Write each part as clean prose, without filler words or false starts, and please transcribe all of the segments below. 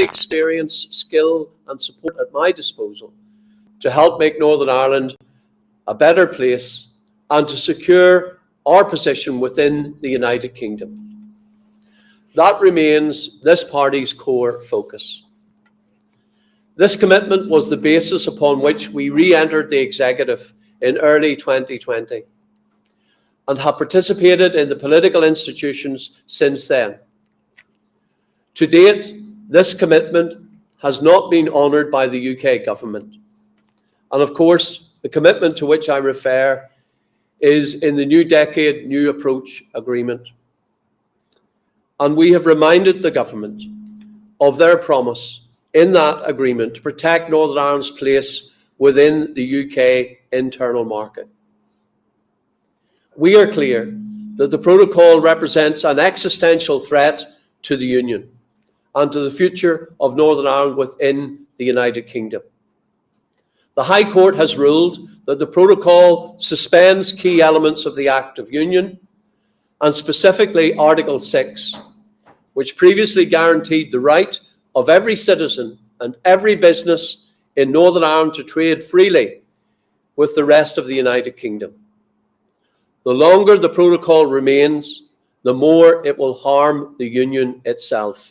experience, skill and support at my disposal to help make Northern Ireland a better place and to secure our position within the United Kingdom. That remains this party's core focus. This commitment was the basis upon which we re-entered the executive in early 2020 and have participated in the political institutions since then. To date, this commitment has not been honoured by the UK government. And of course, the commitment to which I refer is in the New Decade New Approach Agreement. And we have reminded the government of their promise in that agreement to protect Northern Ireland's place within the UK internal market. We are clear that the protocol represents an existential threat to the Union and to the future of Northern Ireland within the United Kingdom. The High Court has ruled that the protocol suspends key elements of the Act of Union, and specifically Article 6, which previously guaranteed the right of every citizen and every business in Northern Ireland to trade freely with the rest of the United Kingdom. The longer the protocol remains, the more it will harm the Union itself.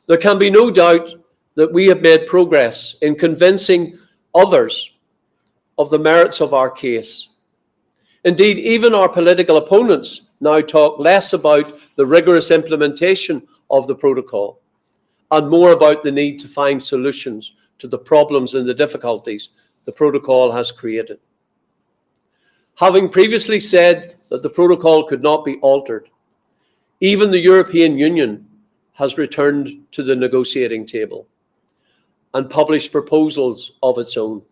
There can be no doubt that we have made progress in convincing others of the merits of our case. Indeed, even our political opponents now talk less about the rigorous implementation of the protocol and more about the need to find solutions to the problems and the difficulties the protocol has created. Having previously said that the protocol could not be altered, even the European Union has returned to the negotiating table and published proposals of its own.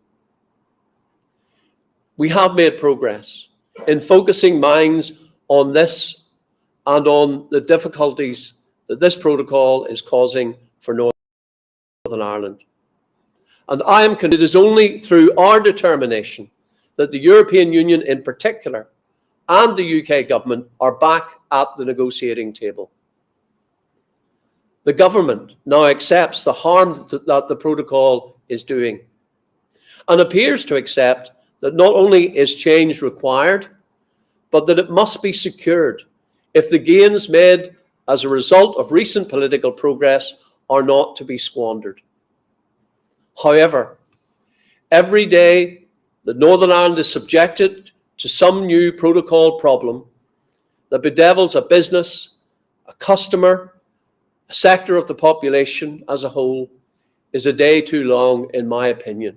We have made progress in focusing minds on this and on the difficulties that this protocol is causing for Northern Ireland. And I am convinced it is only through our determination that the European Union in particular and the UK government are back at the negotiating table. The government now accepts the harm that the protocol is doing and appears to accept that not only is change required, but that it must be secured if the gains made as a result of recent political progress are not to be squandered. However, every day that Northern Ireland is subjected to some new protocol problem that bedevils a business, a customer, a sector of the population as a whole is a day too long, in my opinion.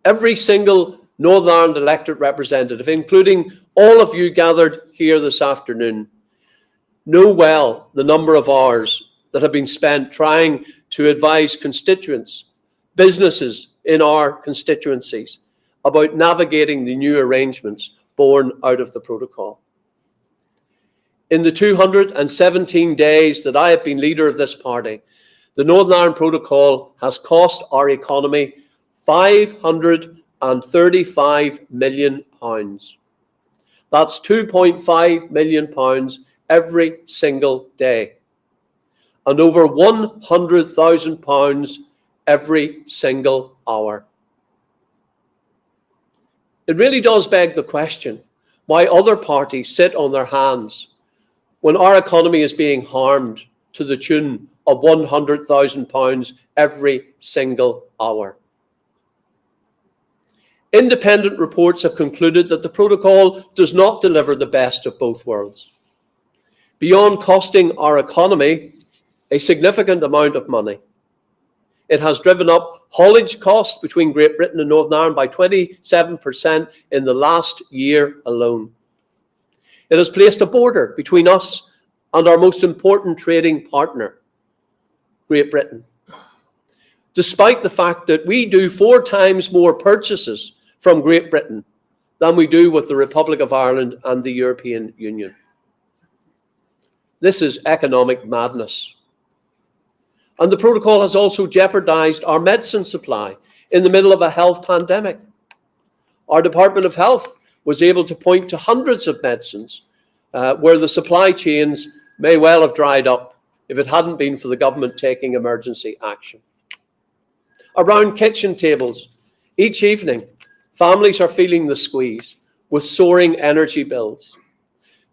Every single Northern Ireland elected representative, including all of you gathered here this afternoon, know well the number of hours that have been spent trying to advise constituents, businesses in our constituencies about navigating the new arrangements born out of the protocol. In the 217 days that I have been leader of this party, the Northern Ireland Protocol has cost our economy £535 million. That's £2.5 million every single day, and over £100,000 every single hour. It really does beg the question why other parties sit on their hands when our economy is being harmed to the tune of £100,000 every single hour. Independent reports have concluded that the protocol does not deliver the best of both worlds. Beyond costing our economy a significant amount of money, it has driven up haulage costs between Great Britain and Northern Ireland by 27% in the last year alone. It has placed a border between us and our most important trading partner, Great Britain, despite the fact that we do 4 times more purchases from Great Britain than we do with the Republic of Ireland and the European Union. This is economic madness. And the protocol has also jeopardized our medicine supply in the middle of a health pandemic. Our Department of Health was able to point to hundreds of medicines where the supply chains may well have dried up if it hadn't been for the government taking emergency action. Around kitchen tables, each evening, families are feeling the squeeze with soaring energy bills.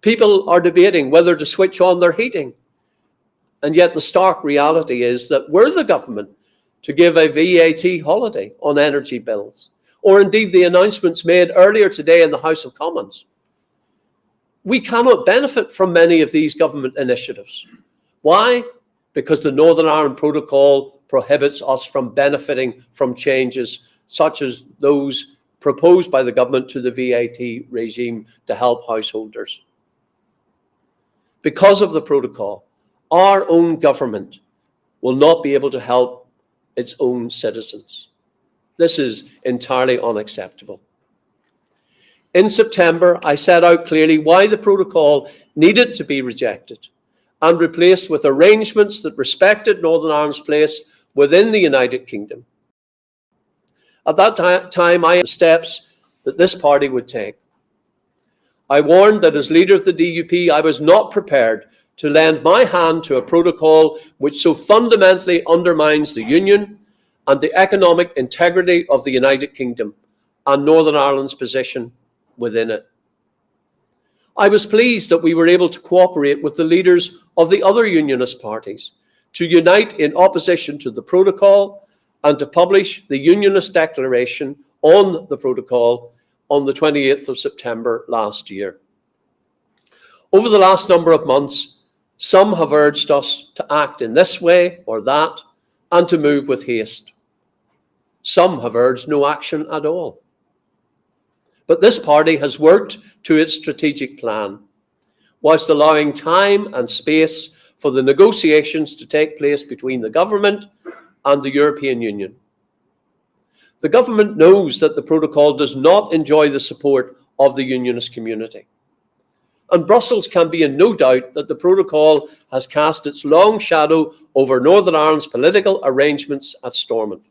People are debating whether to switch on their heating. And yet the stark reality is that we're the government to give a VAT holiday on energy bills, or indeed the announcements made earlier today in the House of Commons. We cannot benefit from many of these government initiatives. Why? Because the Northern Ireland Protocol prohibits us from benefiting from changes such as those proposed by the government to the VAT regime to help householders. Because of the protocol, our own government will not be able to help its own citizens. This is entirely unacceptable. In September, I set out clearly why the protocol needed to be rejected and replaced with arrangements that respected Northern Ireland's place within the United Kingdom. At that time, I had the steps that this party would take. I warned that as leader of the DUP, I was not prepared to lend my hand to a protocol which so fundamentally undermines the Union and the economic integrity of the United Kingdom and Northern Ireland's position within it. I was pleased that we were able to cooperate with the leaders of the other Unionist parties to unite in opposition to the protocol and to publish the Unionist declaration on the protocol on the 28th of September last year. Over the last number of months, some have urged us to act in this way or that and to move with haste. Some have urged no action at all. But this party has worked to its strategic plan, whilst allowing time and space for the negotiations to take place between the government and the European Union. The government knows that the protocol does not enjoy the support of the Unionist community. And Brussels can be in no doubt that the protocol has cast its long shadow over Northern Ireland's political arrangements at Stormont.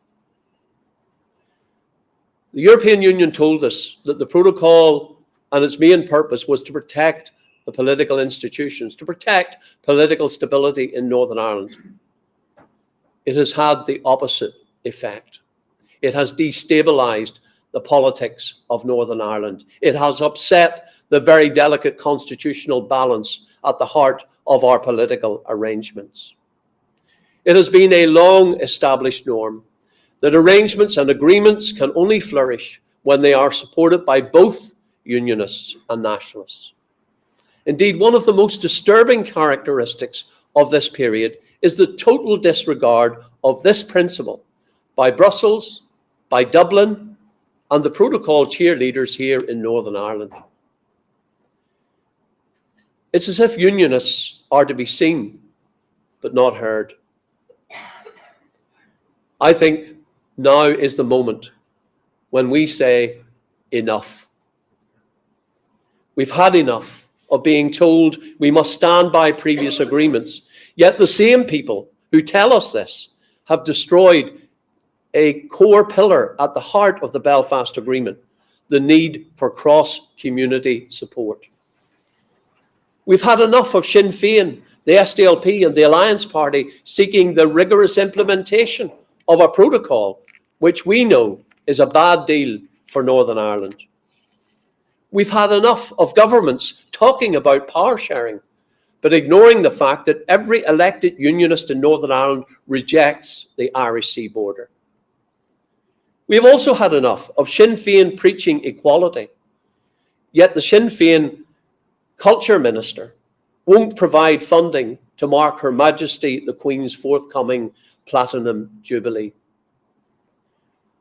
The European Union told us that the protocol and its main purpose was to protect the political institutions, to protect political stability in Northern Ireland. It has had the opposite effect. It has destabilised the politics of Northern Ireland. It has upset the very delicate constitutional balance at the heart of our political arrangements. It has been a long established norm that arrangements and agreements can only flourish when they are supported by both Unionists and Nationalists. Indeed, one of the most disturbing characteristics of this period is the total disregard of this principle by Brussels, by Dublin, and the protocol cheerleaders here in Northern Ireland. It's as if Unionists are to be seen, but not heard. I think now is the moment when we say enough. We've had enough of being told we must stand by previous agreements, yet the same people who tell us this have destroyed a core pillar at the heart of the Belfast Agreement, the need for cross-community support. We've had enough of Sinn Féin, the SDLP and the Alliance Party seeking the rigorous implementation of a protocol which we know is a bad deal for Northern Ireland. We've had enough of governments talking about power sharing, but ignoring the fact that every elected Unionist in Northern Ireland rejects the Irish Sea border. We have also had enough of Sinn Féin preaching equality, yet the Sinn Féin Culture Minister won't provide funding to mark Her Majesty the Queen's forthcoming Platinum Jubilee.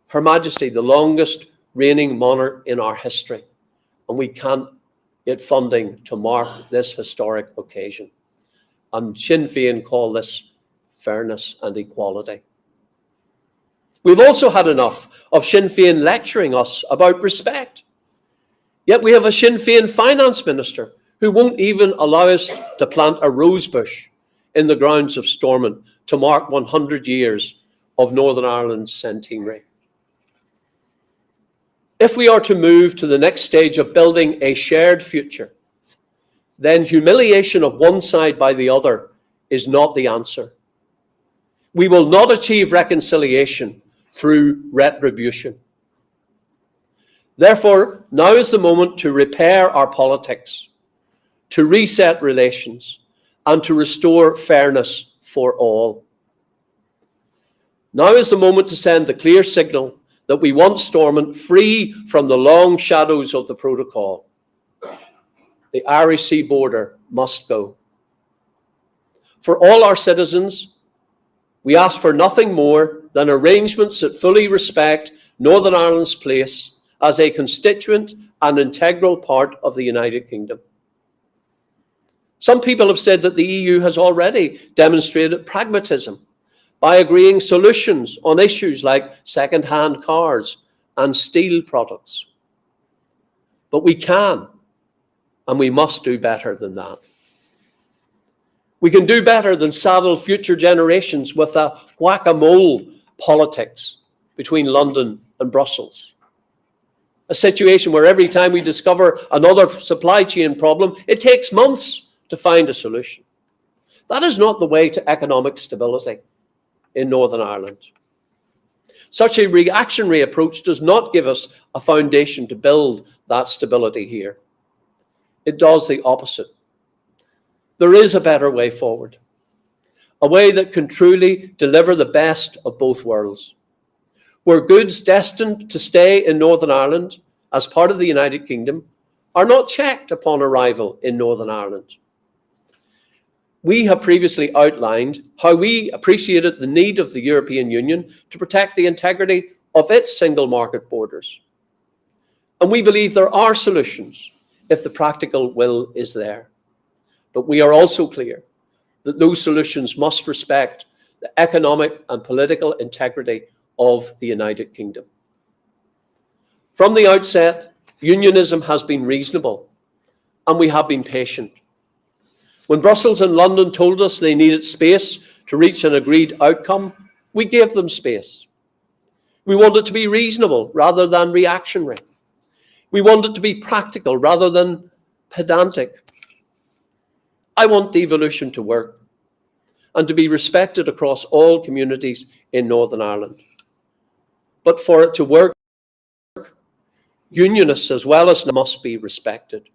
Her Majesty, the longest reigning monarch in our history, and we can't get funding to mark this historic occasion. And Sinn Féin call this fairness and equality. We've also had enough of Sinn Féin lecturing us about respect. Yet we have a Sinn Féin finance minister who won't even allow us to plant a rose bush in the grounds of Stormont to mark 100 years of Northern Ireland's centenary. If we are to move to the next stage of building a shared future, then humiliation of one side by the other is not the answer. We will not achieve reconciliation through retribution. Therefore, now is the moment to repair our politics, to reset relations, and to restore fairness for all. Now is the moment to send the clear signal that we want Stormont free from the long shadows of the protocol. The Irish Sea border must go. For all our citizens, we ask for nothing more than arrangements that fully respect Northern Ireland's place as a constituent and integral part of the United Kingdom. Some people have said that the EU has already demonstrated pragmatism by agreeing solutions on issues like second-hand cars and steel products. But we can and we must do better than that. We can do better than saddle future generations with a whack-a-mole politics between London and Brussels. A situation where every time we discover another supply chain problem, it takes months to find a solution. That is not the way to economic stability in Northern Ireland. Such a reactionary approach does not give us a foundation to build that stability here. It does the opposite. There is a better way forward, a way that can truly deliver the best of both worlds, where goods destined to stay in Northern Ireland as part of the United Kingdom are not checked upon arrival in Northern Ireland. We have previously outlined how we appreciated the need of the European Union to protect the integrity of its single market borders. And we believe there are solutions if the practical will is there. But we are also clear that those solutions must respect the economic and political integrity of the United Kingdom. From the outset, unionism has been reasonable, and we have been patient. When Brussels and London told us they needed space to reach an agreed outcome, we gave them space. We wanted to be reasonable rather than reactionary. We wanted to be practical rather than pedantic. I want devolution to work and to be respected across all communities in Northern Ireland. But for it to work, unionists as well as must be respected.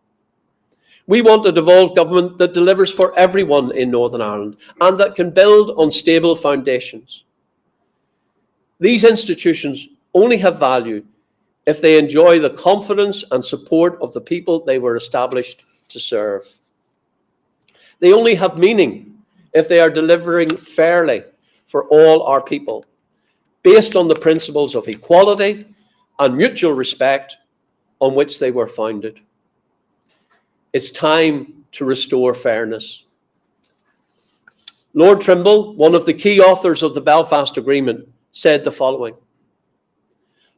We want a devolved government that delivers for everyone in Northern Ireland and that can build on stable foundations. These institutions only have value if they enjoy the confidence and support of the people they were established to serve. They only have meaning if they are delivering fairly for all our people, based on the principles of equality and mutual respect on which they were founded. It's time to restore fairness. Lord Trimble, one of the key authors of the Belfast Agreement, said the following: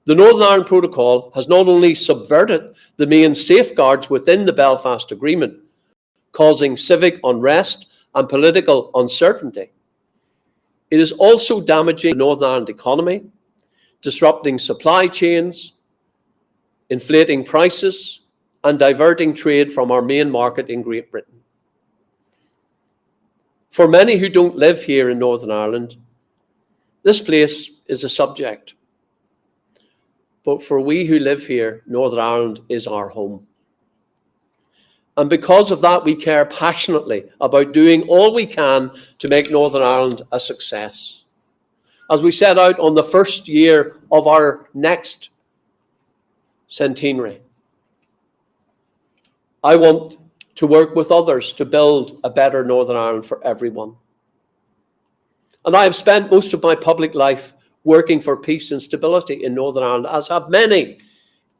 "The Northern Ireland Protocol has not only subverted the main safeguards within the Belfast Agreement, causing civic unrest and political uncertainty, it is also damaging the Northern Ireland economy, disrupting supply chains, inflating prices, and diverting trade from our main market in Great Britain. For many who don't live here in Northern Ireland, this place is a subject. But for we who live here, Northern Ireland is our home. And because of that, we care passionately about doing all we can to make Northern Ireland a success. As we set out on the first year of our next centenary, I want to work with others to build a better Northern Ireland for everyone. And I have spent most of my public life working for peace and stability in Northern Ireland, as have many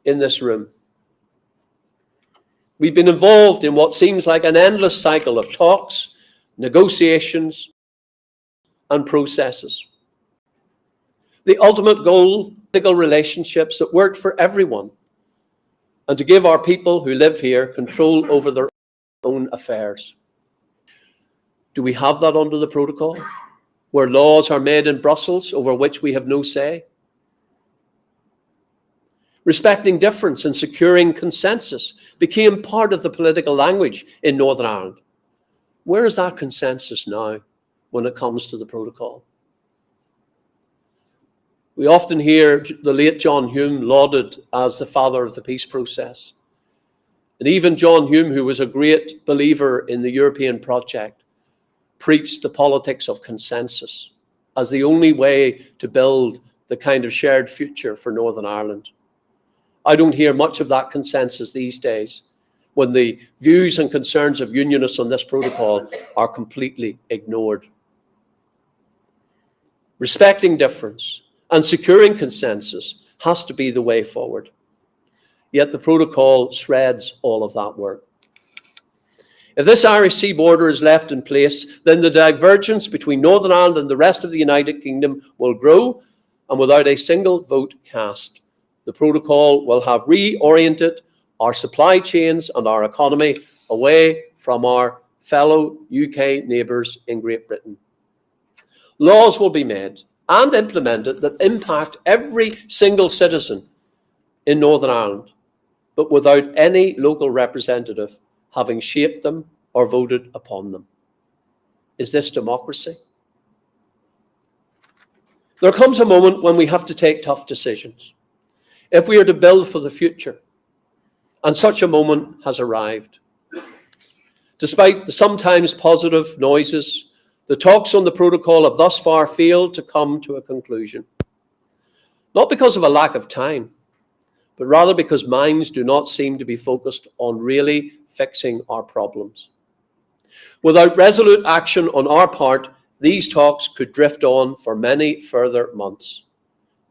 in this room. We've been involved in what seems like an endless cycle of talks, negotiations, and processes. The ultimate goal, political relationships that work for everyone, and to give our people who live here control over their own affairs. Do we have that under the protocol, where laws are made in Brussels over which we have no say? Respecting difference and securing consensus became part of the political language in Northern Ireland, Where is that consensus now when it comes to the protocol? We often hear the late John Hume lauded as the father of the peace process. And even John Hume, who was a great believer in the European project, preached the politics of consensus as the only way to build the kind of shared future for Northern Ireland. I don't hear much of that consensus these days, when the views and concerns of unionists on this protocol are completely ignored. Respecting difference and securing consensus has to be the way forward. Yet the protocol shreds all of that work. If this Irish Sea border is left in place, then the divergence between Northern Ireland and the rest of the United Kingdom will grow, and without a single vote cast, the protocol will have reoriented our supply chains and our economy away from our fellow UK neighbours in Great Britain. Laws will be made and implemented that impact every single citizen in Northern Ireland, but without any local representative having shaped them or voted upon them. Is this democracy? There comes a moment when we have to take tough decisions if we are to build for the future, and such a moment has arrived. Despite the sometimes positive noises, the talks on the protocol have thus far failed to come to a conclusion. Not because of a lack of time, but rather because minds do not seem to be focused on really fixing our problems. Without resolute action on our part, these talks could drift on for many further months,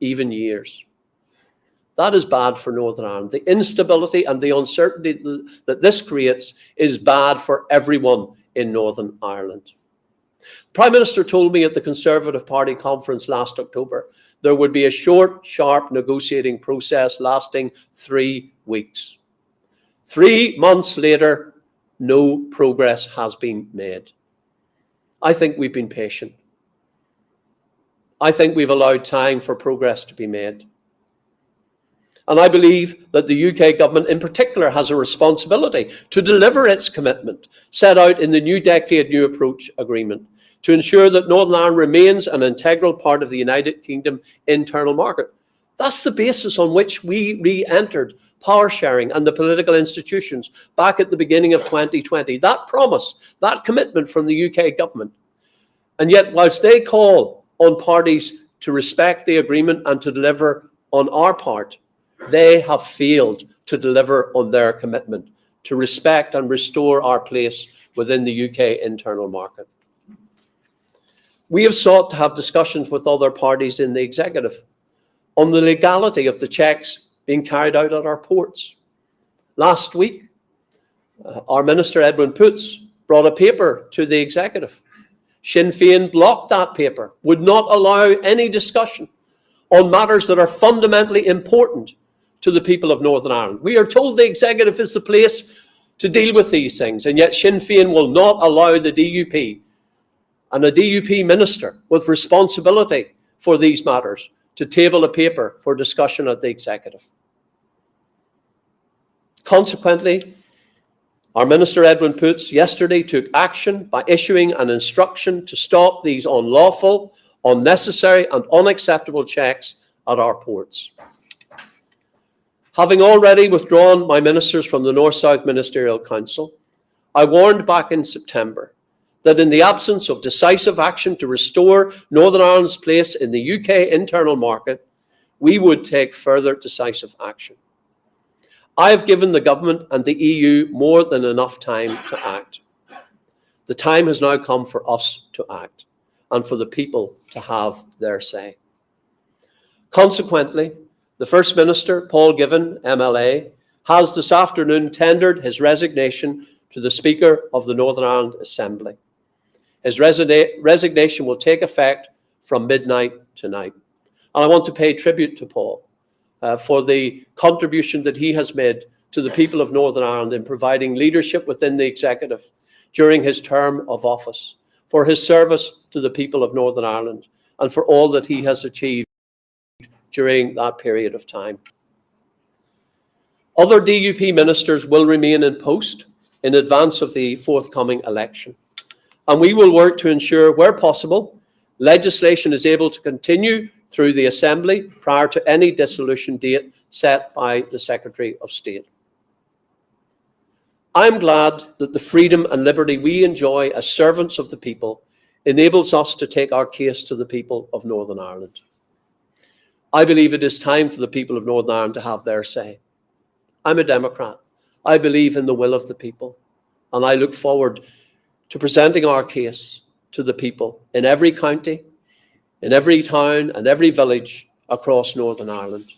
even years. That is bad for Northern Ireland. The instability and the uncertainty that this creates is bad for everyone in Northern Ireland. The Prime Minister told me at the Conservative Party conference last October there would be a short, sharp negotiating process lasting 3 weeks. 3 months later, no progress has been made. I think we've been patient. I think we've allowed time for progress to be made. And I believe that the UK government in particular has a responsibility to deliver its commitment set out in the New Decade, New Approach agreement to ensure that Northern Ireland remains an integral part of the United Kingdom internal market. That's the basis on which we re-entered power sharing and the political institutions back at the beginning of 2020. That promise, that commitment from the UK government. And yet, whilst they call on parties to respect the agreement and to deliver on our part, they have failed to deliver on their commitment to respect and restore our place within the UK internal market. We have sought to have discussions with other parties in the executive on the legality of the checks being carried out at our ports. Last week, our Minister Edwin Poots brought a paper to the executive. Sinn Féin blocked that paper, would not allow any discussion on matters that are fundamentally important to the people of Northern Ireland. We are told the executive is the place to deal with these things, and yet Sinn Féin will not allow the DUP and a DUP minister with responsibility for these matters to table a paper for discussion at the executive. Consequently, our Minister Edwin Poots yesterday took action by issuing an instruction to stop these unlawful, unnecessary and unacceptable checks at our ports. Having already withdrawn my ministers from the North-South Ministerial Council, I warned back in September that in the absence of decisive action to restore Northern Ireland's place in the UK internal market, we would take further decisive action. I have given the government and the EU more than enough time to act. The time has now come for us to act and for the people to have their say. Consequently, the First Minister, Paul Givan, MLA, has this afternoon tendered his resignation to the Speaker of the Northern Ireland Assembly. His resignation will take effect from midnight tonight. And I want to pay tribute to Paul for the contribution that he has made to the people of Northern Ireland in providing leadership within the executive during his term of office, for his service to the people of Northern Ireland, and for all that he has achieved during that period of time. Other DUP ministers will remain in post in advance of the forthcoming election. And we will work to ensure, where possible, legislation is able to continue through the Assembly prior to any dissolution date set by the Secretary of State. I'm glad that the freedom and liberty we enjoy as servants of the people enables us to take our case to the people of Northern Ireland. I believe it is time for the people of Northern Ireland to have their say. I'm a Democrat. I believe in the will of the people, and I look forward to presenting our case to the people in every county, in every town and every village across Northern Ireland.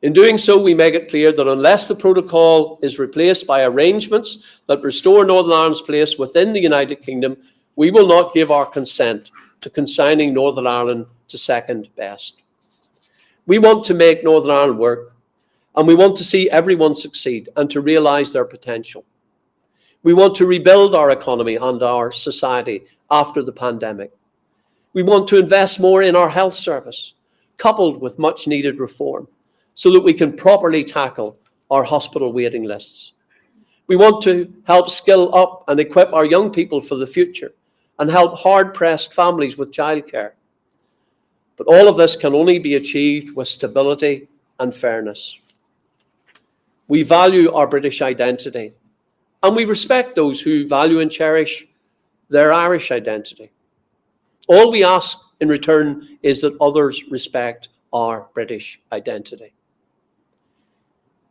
In doing so, we make it clear that unless the protocol is replaced by arrangements that restore Northern Ireland's place within the United Kingdom, we will not give our consent to consigning Northern Ireland to second best. We want to make Northern Ireland work, and we want to see everyone succeed and to realise their potential. We want to rebuild our economy and our society after the pandemic. We want to invest more in our health service, coupled with much needed reform, so that we can properly tackle our hospital waiting lists. We want to help skill up and equip our young people for the future and help hard-pressed families with childcare. But all of this can only be achieved with stability and fairness. We value our British identity, and we respect those who value and cherish their Irish identity. All we ask in return is that others respect our British identity.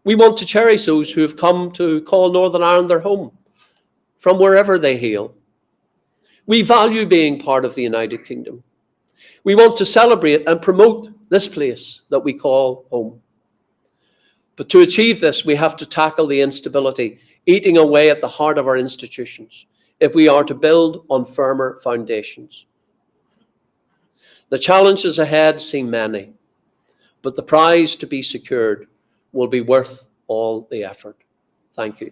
We want to cherish those who have come to call Northern Ireland their home, from wherever they hail. We value being part of the United Kingdom. We want to celebrate and promote this place that we call home. But to achieve this, we have to tackle the instability eating away at the heart of our institutions if we are to build on firmer foundations. The challenges ahead seem many, but the prize to be secured will be worth all the effort. Thank you.